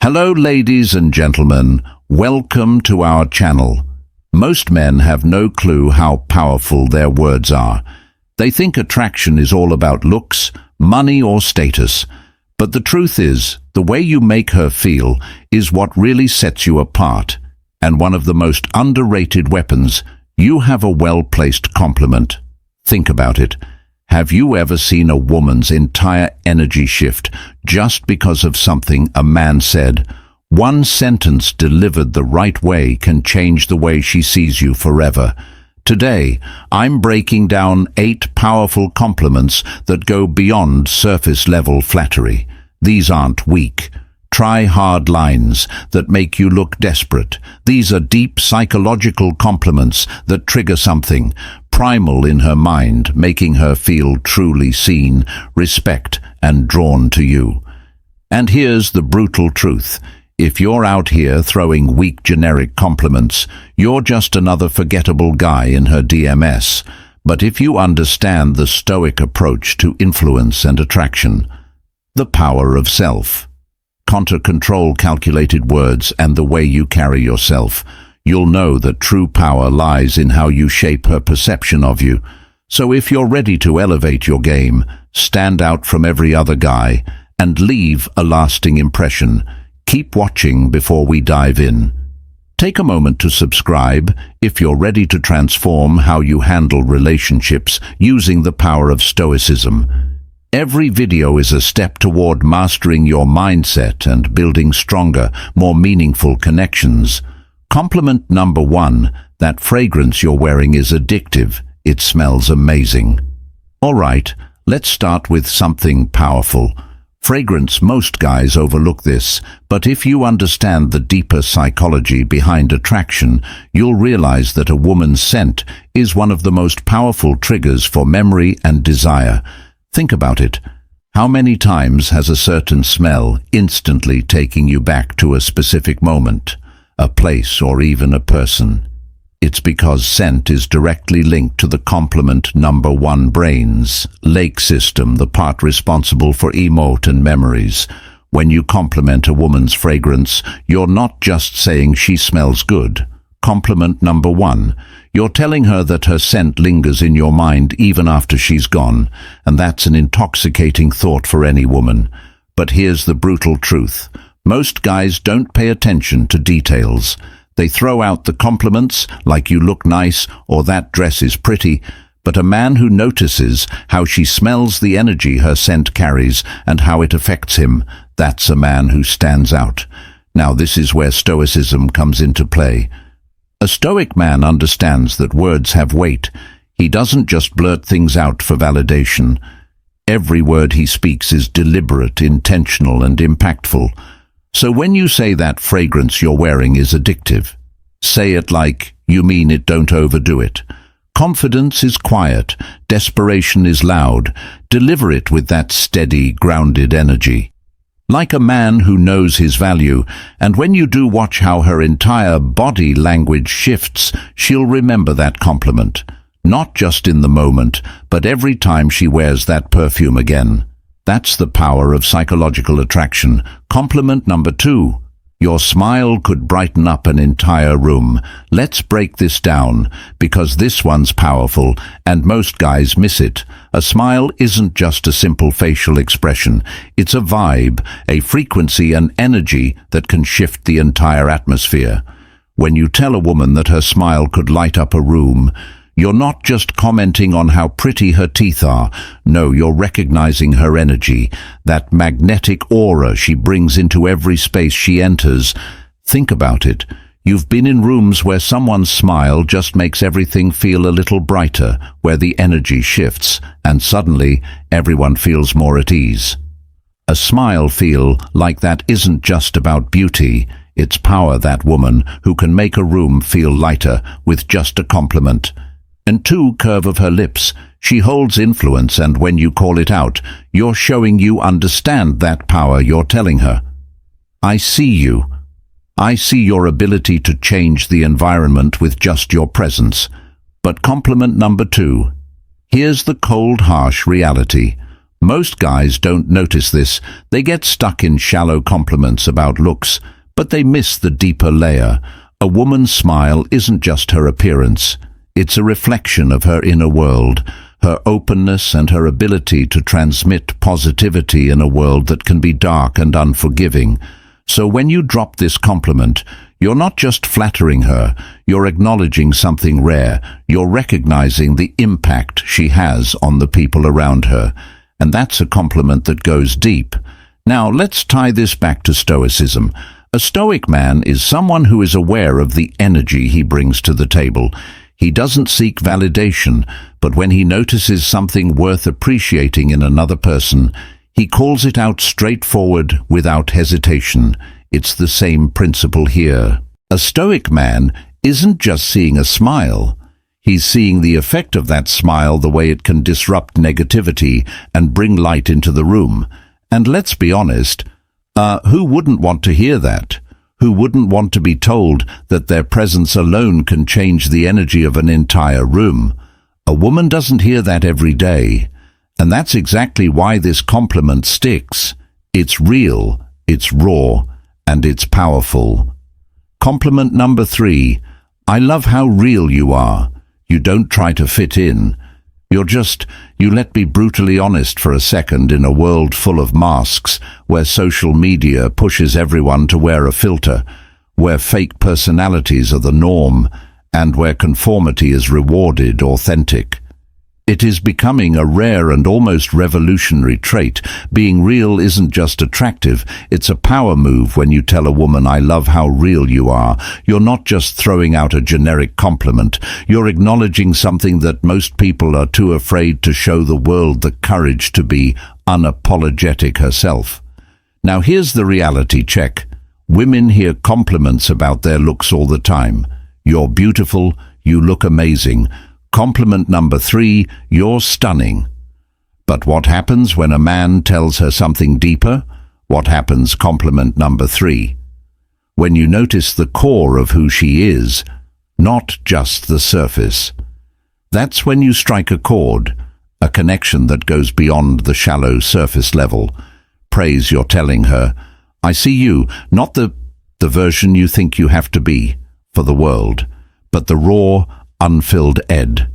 Hello ladies and gentlemen, welcome to our channel. Most men have no clue how powerful their words are. They think attraction is all about looks, money or status. But the truth is, the way you make her feel is what really sets you apart. And one of the most underrated weapons, you have a well-placed compliment. Think about it. Have you ever seen a woman's entire energy shift just because of something a man said? One sentence delivered the right way can change the way she sees you forever. Today, I'm breaking down 8 powerful compliments that go beyond surface-level flattery. These aren't weak, try-hard lines that make you look desperate. These are deep psychological compliments that trigger something primal in her mind, making her feel truly seen, respect, and drawn to you. And here's the brutal truth. If you're out here throwing weak generic compliments, you're just another forgettable guy in her DMS. But if you understand the stoic approach to influence and attraction, the power of self, control calculated words, and the way you carry yourself, you'll know that true power lies in how you shape her perception of you. So if you're ready to elevate your game, stand out from every other guy, and leave a lasting impression, keep watching before we dive in. Take a moment to subscribe if you're ready to transform how you handle relationships using the power of stoicism. Every video is a step toward mastering your mindset and building stronger, more meaningful connections. Compliment number 1, that fragrance you're wearing is addictive. It smells amazing. All right, let's start with something powerful. Fragrance. Most guys overlook this, but if you understand the deeper psychology behind attraction, you'll realize that a woman's scent is one of the most powerful triggers for memory and desire. Think about it. How many times has a certain smell instantly taken you back to a specific moment, a place, or even a person? It's because scent is directly linked to the complement number 1 brain's lake system, the part responsible for emote and memories. When you compliment a woman's fragrance, you're not just saying she smells good. Compliment number 1, you're telling her that her scent lingers in your mind even after she's gone, and that's an intoxicating thought for any woman. But here's the brutal truth. Most guys don't pay attention to details. They throw out the compliments like you look nice or that dress is pretty, but a man who notices how she smells, the energy her scent carries, and how it affects him, that's a man who stands out. Now this is where stoicism comes into play. A stoic man understands that words have weight. He doesn't just blurt things out for validation. Every word he speaks is deliberate, intentional, and impactful. So when you say that fragrance you're wearing is addictive, say it like you mean it, don't overdo it. Confidence is quiet, desperation is loud. Deliver it with that steady, grounded energy. Like a man who knows his value, and when you do, watch how her entire body language shifts. She'll remember that compliment, not just in the moment, but every time she wears that perfume again. That's the power of psychological attraction. Compliment number 2. Your smile could brighten up an entire room. Let's break this down, because this one's powerful, and most guys miss it. A smile isn't just a simple facial expression. It's a vibe, a frequency, and energy that can shift the entire atmosphere. When you tell a woman that her smile could light up a room, you're not just commenting on how pretty her teeth are. No, you're recognizing her energy, that magnetic aura she brings into every space she enters. Think about it. You've been in rooms where someone's smile just makes everything feel a little brighter, where the energy shifts, and suddenly everyone feels more at ease. A smile feel like that isn't just about beauty. It's power, that woman who can make a room feel lighter with just a compliment. And 2, curve of her lips. She holds influence, and when you call it out, you're showing you understand that power. You're telling her, I see you. I see your ability to change the environment with just your presence. But compliment number 2. Here's the cold, harsh reality. Most guys don't notice this. They get stuck in shallow compliments about looks, but they miss the deeper layer. A woman's smile isn't just her appearance. It's a reflection of her inner world, her openness and her ability to transmit positivity in a world that can be dark and unforgiving. So when you drop this compliment, you're not just flattering her, you're acknowledging something rare. You're recognizing the impact she has on the people around her. And that's a compliment that goes deep. Now, let's tie this back to Stoicism. A Stoic man is someone who is aware of the energy he brings to the table. He doesn't seek validation, but when he notices something worth appreciating in another person, he calls it out straightforward without hesitation. It's the same principle here. A Stoic man isn't just seeing a smile. He's seeing the effect of that smile, the way it can disrupt negativity and bring light into the room. And let's be honest, who wouldn't want to hear that? Who wouldn't want to be told that their presence alone can change the energy of an entire room? A woman doesn't hear that every day. And that's exactly why this compliment sticks. It's real, it's raw, and it's powerful. Compliment number 3. I love how real you are. You don't try to fit in. You let me brutally honest for a second in a world full of masks, where social media pushes everyone to wear a filter, where fake personalities are the norm, and where conformity is rewarded. Authentic. It is becoming a rare and almost revolutionary trait. Being real isn't just attractive, it's a power move. When you tell a woman, I love how real you are, you're not just throwing out a generic compliment, you're acknowledging something that most people are too afraid to show the world: the courage to be unapologetic herself. Now here's the reality check. Women hear compliments about their looks all the time. You're beautiful, you look amazing. Compliment number 3, you're stunning. But what happens when a man tells her something deeper? What happens? Compliment number 3. When you notice the core of who she is, not just the surface. That's when you strike a chord, a connection that goes beyond the shallow surface level. Praise you're telling her, I see you, not the version you think you have to be for the world, but the raw, unfilled Ed.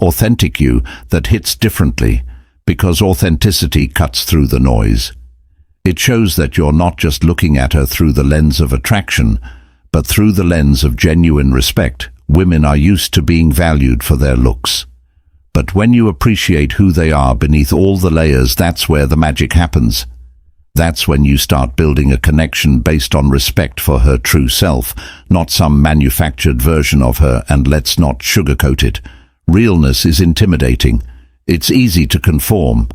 Authentic you that hits differently, because authenticity cuts through the noise. It shows that you're not just looking at her through the lens of attraction, but through the lens of genuine respect. Women are used to being valued for their looks. But when you appreciate who they are beneath all the layers, that's where the magic happens. That's when you start building a connection based on respect for her true self, not some manufactured version of her. And let's not sugarcoat it. Realness is intimidating. It's easy to conform,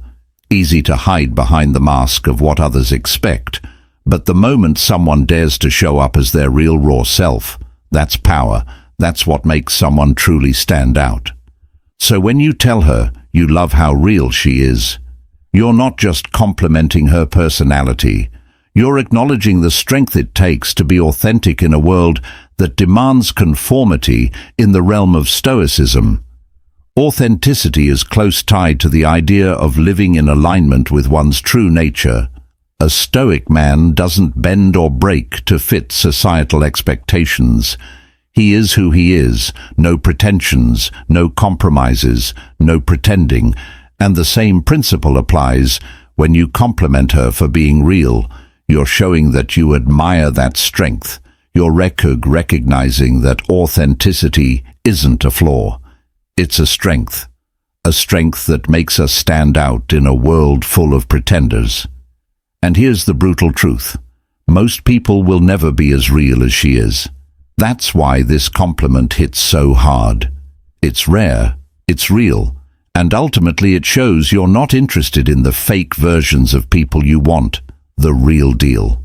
easy to hide behind the mask of what others expect. But the moment someone dares to show up as their real raw self, that's power. That's what makes someone truly stand out. So when you tell her you love how real she is, you're not just complimenting her personality. You're acknowledging the strength it takes to be authentic in a world that demands conformity. In the realm of Stoicism, authenticity is close tied to the idea of living in alignment with one's true nature. A Stoic man doesn't bend or break to fit societal expectations. He is who he is, no pretensions, no compromises, no pretending. And the same principle applies when you compliment her for being real. You're showing that you admire that strength. You're recognizing that authenticity isn't a flaw. It's a strength that makes us stand out in a world full of pretenders. And here's the brutal truth. Most people will never be as real as she is. That's why this compliment hits so hard. It's rare, it's real, and ultimately it shows you're not interested in the fake versions of people. You want the real deal.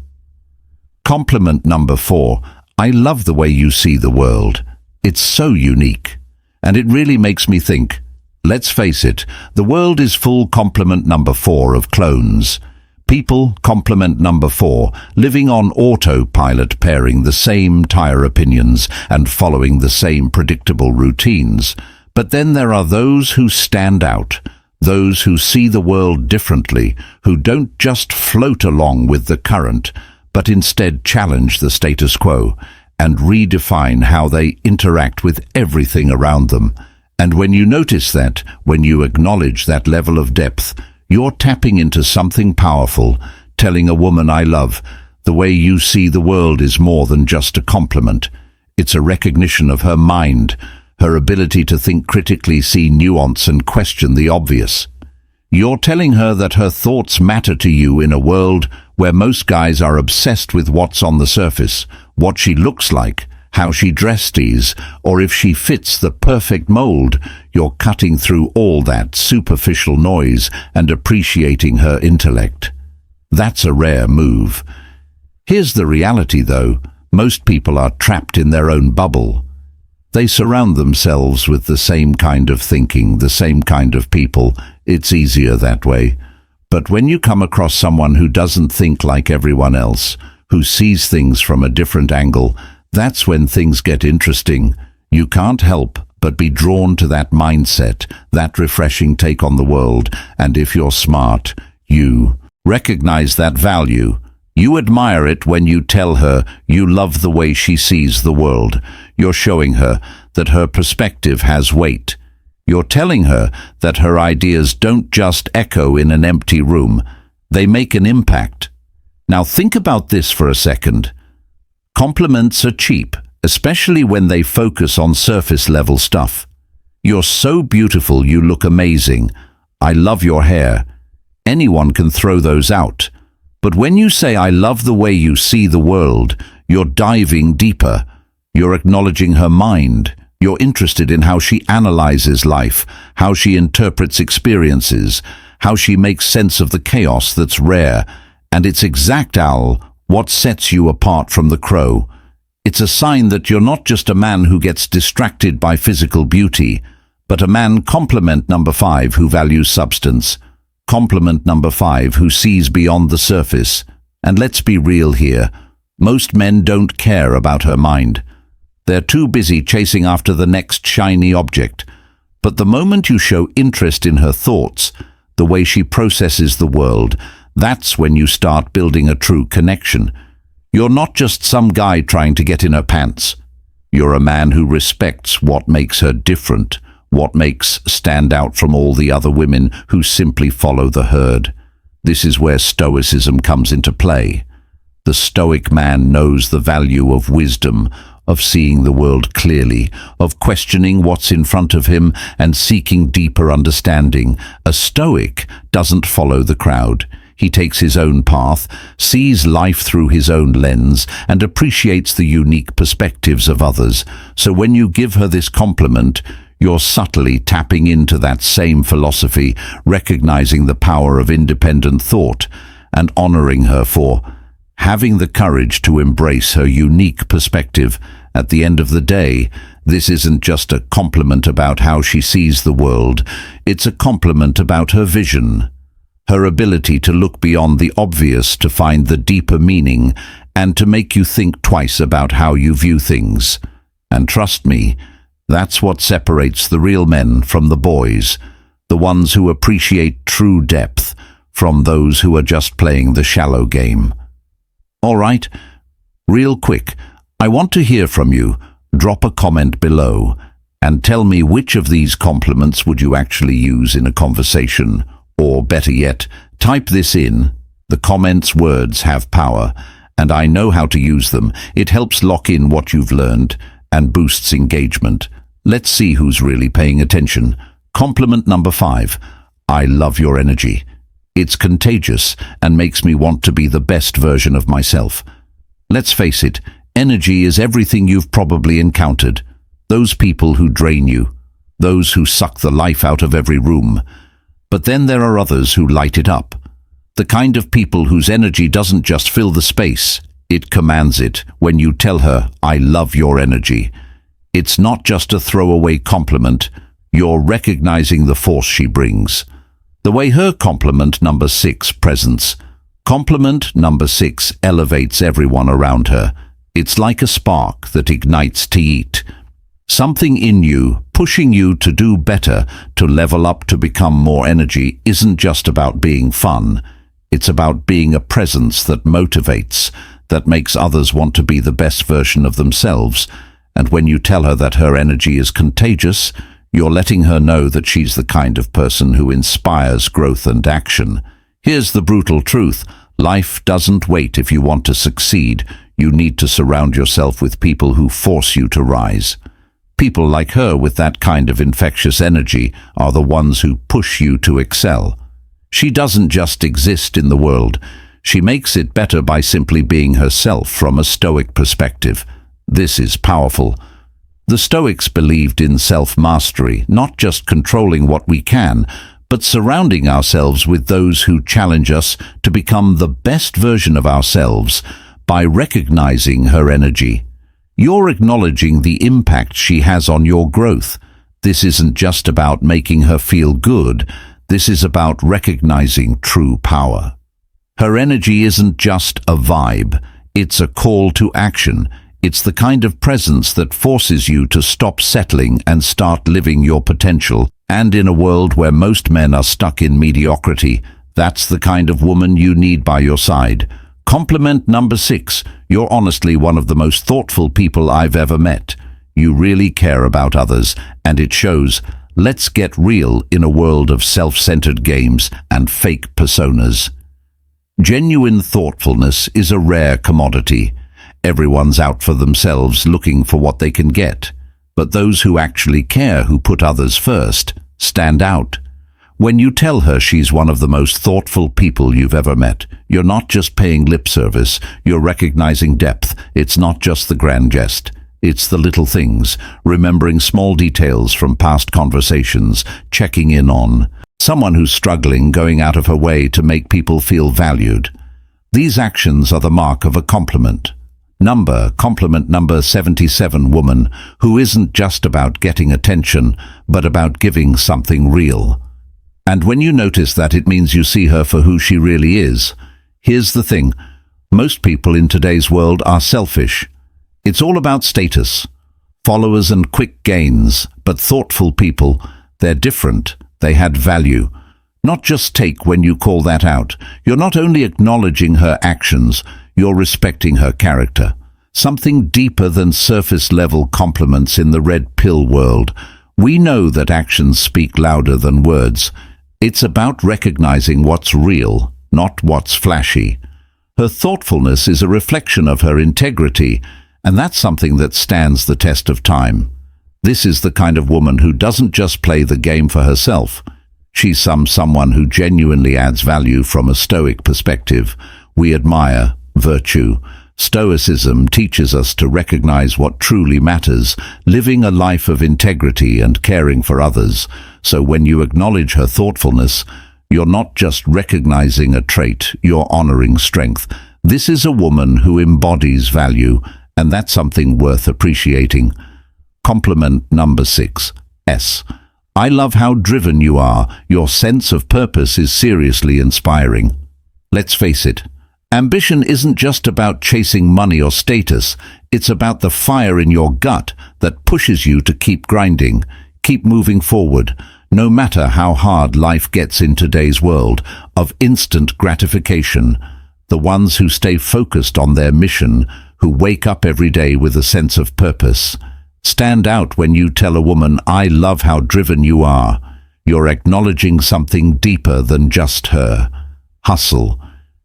Compliment number 4. I love the way you see the world. It's so unique. And it really makes me think. Let's face it, the world is full. Compliment number 4 of clones. People. Compliment number 4, living on autopilot, pairing the same tire opinions and following the same predictable routines. But then there are those who stand out, those who see the world differently, who don't just float along with the current, but instead challenge the status quo and redefine how they interact with everything around them. And when you notice that, when you acknowledge that level of depth, you're tapping into something powerful, telling a woman, "I love, the way you see the world is more than just a compliment. It's a recognition of her mind, her ability to think critically, see nuance and question the obvious." You're telling her that her thoughts matter to you in a world where most guys are obsessed with what's on the surface, what she looks like, how she dresses, or if she fits the perfect mold. You're cutting through all that superficial noise and appreciating her intellect. That's a rare move. Here's the reality, though. Most people are trapped in their own bubble. They surround themselves with the same kind of thinking, the same kind of people. It's easier that way. But when you come across someone who doesn't think like everyone else, who sees things from a different angle, that's when things get interesting. You can't help but be drawn to that mindset, that refreshing take on the world. And if you're smart, you recognize that value. You admire it when you tell her you love the way she sees the world. You're showing her that her perspective has weight. You're telling her that her ideas don't just echo in an empty room. They make an impact. Now think about this for a second. Compliments are cheap, especially when they focus on surface-level stuff. "You're so beautiful, you look amazing. I love your hair." Anyone can throw those out. But when you say, "I love the way you see the world," you're diving deeper. You're acknowledging her mind. You're interested in how she analyzes life, how she interprets experiences, how she makes sense of the chaos that's rare. And it's what sets you apart from the crow. It's a sign that you're not just a man who gets distracted by physical beauty, but a man, compliment number 5, who values substance. Compliment number 5, who sees beyond the surface. And let's be real here. Most men don't care about her mind. They're too busy chasing after the next shiny object. But the moment you show interest in her thoughts, the way she processes the world, that's when you start building a true connection. You're not just some guy trying to get in her pants. You're a man who respects what makes her different, what makes stand out from all the other women who simply follow the herd. This is where stoicism comes into play. The stoic man knows the value of wisdom, of seeing the world clearly, of questioning what's in front of him and seeking deeper understanding. A stoic doesn't follow the crowd. He takes his own path, sees life through his own lens, and appreciates the unique perspectives of others. So when you give her this compliment, you're subtly tapping into that same philosophy, recognizing the power of independent thought, and honoring her for having the courage to embrace her unique perspective. At the end of the day, this isn't just a compliment about how she sees the world. It's a compliment about her vision, her ability to look beyond the obvious, to find the deeper meaning, and to make you think twice about how you view things. And trust me, that's what separates the real men from the boys, the ones who appreciate true depth from those who are just playing the shallow game. All right, real quick, I want to hear from you. Drop a comment below and tell me which of these compliments would you actually use in a conversation. Or better yet, type this in. The comments' words have power, and I know how to use them. It helps lock in what you've learned and boosts engagement. Let's see who's really paying attention. Compliment number 5. I love your energy. It's contagious and makes me want to be the best version of myself. Let's face it, energy is everything you've probably encountered. Those people who drain you, those who suck the life out of every room. But then there are others who light it up. The kind of people whose energy doesn't just fill the space, it commands it. When you tell her, "I love your energy," it's not just a throwaway compliment. You're recognizing the force she brings. The way her compliment number 6, presence. Compliment number 6 elevates everyone around her. It's like a spark that ignites heat. Something in you, pushing you to do better, to level up, to become more energy, isn't just about being fun. It's about being a presence that motivates, that makes others want to be the best version of themselves. And when you tell her that her energy is contagious, you're letting her know that she's the kind of person who inspires growth and action. Here's the brutal truth. Life doesn't wait. If you want to succeed, you need to surround yourself with people who force you to rise. People like her with that kind of infectious energy are the ones who push you to excel. She doesn't just exist in the world. She makes it better by simply being herself from a Stoic perspective. This is powerful. The Stoics believed in self-mastery, not just controlling what we can, but surrounding ourselves with those who challenge us to become the best version of ourselves by recognizing her energy. You're acknowledging the impact she has on your growth. This isn't just about making her feel good. This is about recognizing true power. Her energy isn't just a vibe. It's a call to action. It's the kind of presence that forces you to stop settling and start living your potential. And in a world where most men are stuck in mediocrity, that's the kind of woman you need by your side. Compliment number 6. You're honestly one of the most thoughtful people I've ever met. You really care about others, and it shows. Let's get real in a world of self-centered games and fake personas. Genuine thoughtfulness is a rare commodity. Everyone's out for themselves, looking for what they can get. But those who actually care, who put others first, stand out. When you tell her she's one of the most thoughtful people you've ever met, you're not just paying lip service, you're recognizing depth. It's not just the grand jest. It's the little things, remembering small details from past conversations, checking in on someone who's struggling, going out of her way to make people feel valued. These actions are the mark of a compliment. Compliment number 77. Woman who isn't just about getting attention, but about giving something real. And when you notice that, it means you see her for who she really is. Here's the thing. Most people in today's world are selfish. It's all about status, followers and quick gains. But thoughtful people, they're different. They had value. Not just take when you call that out. You're not only acknowledging her actions, you're respecting her character. Something deeper than surface-level compliments in the red pill world. We know that actions speak louder than words. It's about recognizing what's real, not what's flashy. Her thoughtfulness is a reflection of her integrity, and that's something that stands the test of time. This is the kind of woman who doesn't just play the game for herself. She's someone who genuinely adds value from a Stoic perspective. We admire virtue. Stoicism teaches us to recognize what truly matters, living a life of integrity and caring for others. So when you acknowledge her thoughtfulness, you're not just recognizing a trait, you're honoring strength. This is a woman who embodies value, and that's something worth appreciating. Compliment number 6. I love how driven you are. Your sense of purpose is seriously inspiring. Let's face it. Ambition isn't just about chasing money or status. It's about the fire in your gut that pushes you to keep grinding, keep moving forward, no matter how hard life gets in today's world of instant gratification. The ones who stay focused on their mission, who wake up every day with a sense of purpose, stand out. When you tell a woman, I love how driven you are, you're acknowledging something deeper than just her hustle.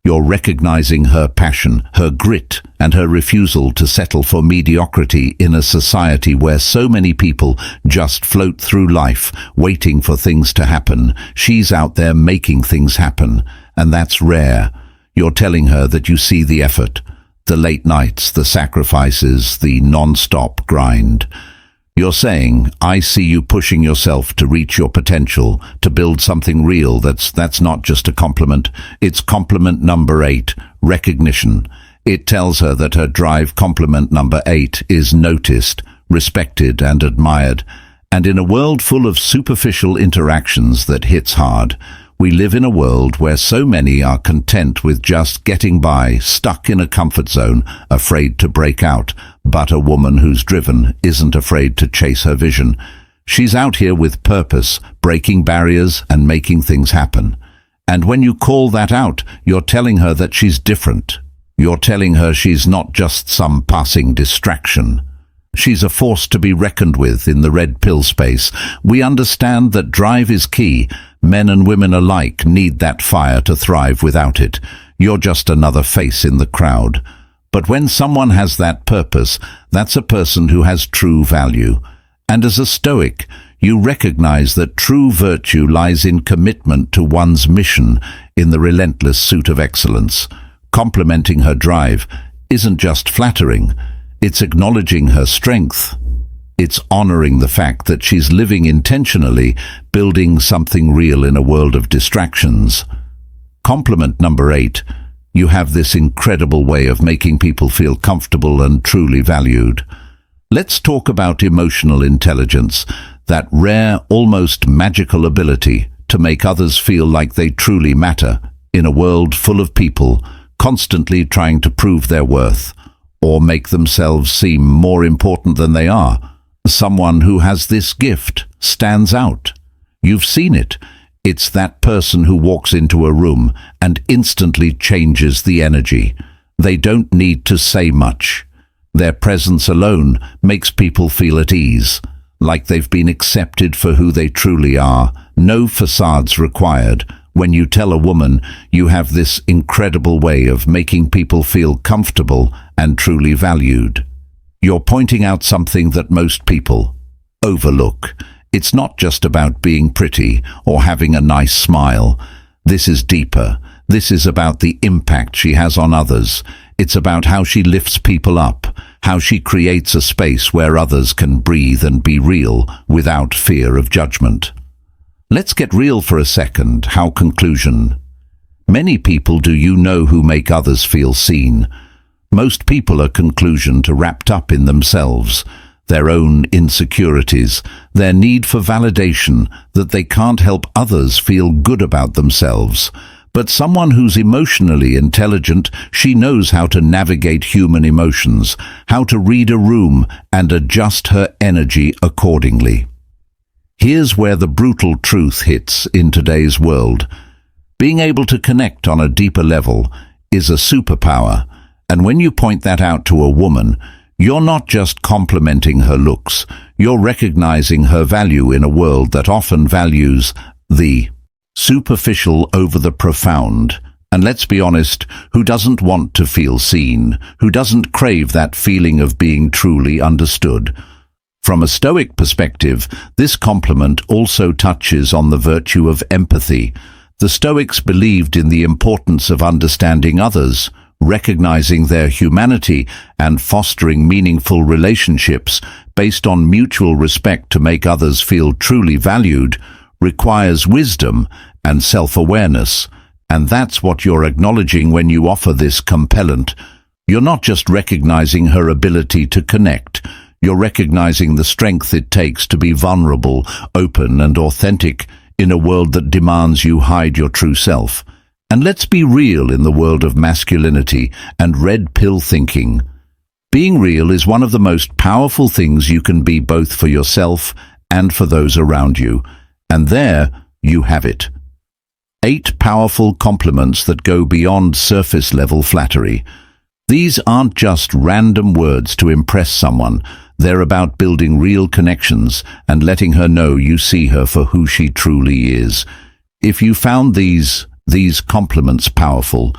You're recognizing her passion, her grit, and her refusal to settle for mediocrity in a society where so many people just float through life, waiting for things to happen. She's out there making things happen, and that's rare. You're telling her that you see the effort, the late nights, the sacrifices, the non-stop grind. You're saying, I see you pushing yourself to reach your potential, to build something real. That's not just a compliment. It's compliment number 8, recognition. It tells her that her drive. Compliment number 8 is noticed, respected, and admired. And in a world full of superficial interactions that hits hard, We live in a world where so many are content with just getting by, stuck in a comfort zone, afraid to break out. But a woman who's driven isn't afraid to chase her vision. She's out here with purpose, breaking barriers and making things happen. And when you call that out, you're telling her that she's different. You're telling her she's not just some passing distraction. She's a force to be reckoned with in the red pill space. We understand that drive is key. Men and women alike need that fire to thrive. Without it, you're just another face in the crowd. But when someone has that purpose, that's a person who has true value. And as a Stoic, you recognize that true virtue lies in commitment to one's mission, in the relentless suit of excellence. Complimenting her drive isn't just flattering. It's acknowledging her strength. It's honoring the fact that she's living intentionally, building something real in a world of distractions. Compliment number 8. You have this incredible way of making people feel comfortable and truly valued. Let's talk about emotional intelligence, that rare, almost magical ability to make others feel like they truly matter in a world full of people constantly trying to prove their worth or make themselves seem more important than they are. Someone who has this gift stands out. You've seen it. It's that person who walks into a room and instantly changes the energy. They don't need to say much. Their presence alone makes people feel at ease, like they've been accepted for who they truly are. No facades required. When you tell a woman you have this incredible way of making people feel comfortable and truly valued, you're pointing out something that most people overlook. It's not just about being pretty or having a nice smile. This is deeper. This is about the impact she has on others. It's about how she lifts people up, how she creates a space where others can breathe and be real without fear of judgment. Let's get real for a second. How conclusion. Many people do you know who make others feel seen. Most people are conclusion to wrapped up in themselves, their own insecurities, their need for validation that they can't help others feel good about themselves. But someone who's emotionally intelligent, she knows how to navigate human emotions, how to read a room and adjust her energy accordingly. Here's where the brutal truth hits in today's world. Being able to connect on a deeper level is a superpower, and when you point that out to a woman, you're not just complimenting her looks, you're recognizing her value in a world that often values the superficial over the profound. And let's be honest, who doesn't want to feel seen? Who doesn't crave that feeling of being truly understood? From a Stoic perspective, this compliment also touches on the virtue of empathy. The Stoics believed in the importance of understanding others, recognizing their humanity, and fostering meaningful relationships based on mutual respect. To make others feel truly valued requires wisdom and self-awareness, and that's what you're acknowledging when you offer this compellent. You're not just recognizing her ability to connect, you're recognizing the strength it takes to be vulnerable, open, and authentic in a world that demands you hide your true self. And let's be real, in the world of masculinity and red pill thinking, being real is one of the most powerful things you can be, both for yourself and for those around you. And there you have it. 8 powerful compliments that go beyond surface-level flattery. These aren't just random words to impress someone. They're about building real connections and letting her know you see her for who she truly is. If you found these compliments powerful,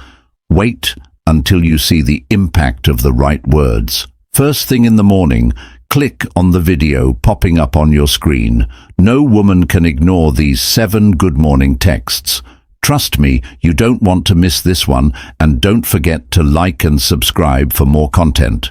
wait until you see the impact of the right words. First thing in the morning, click on the video popping up on your screen. No woman can ignore these 7 good morning texts. Trust me, you don't want to miss this one, and don't forget to like and subscribe for more content.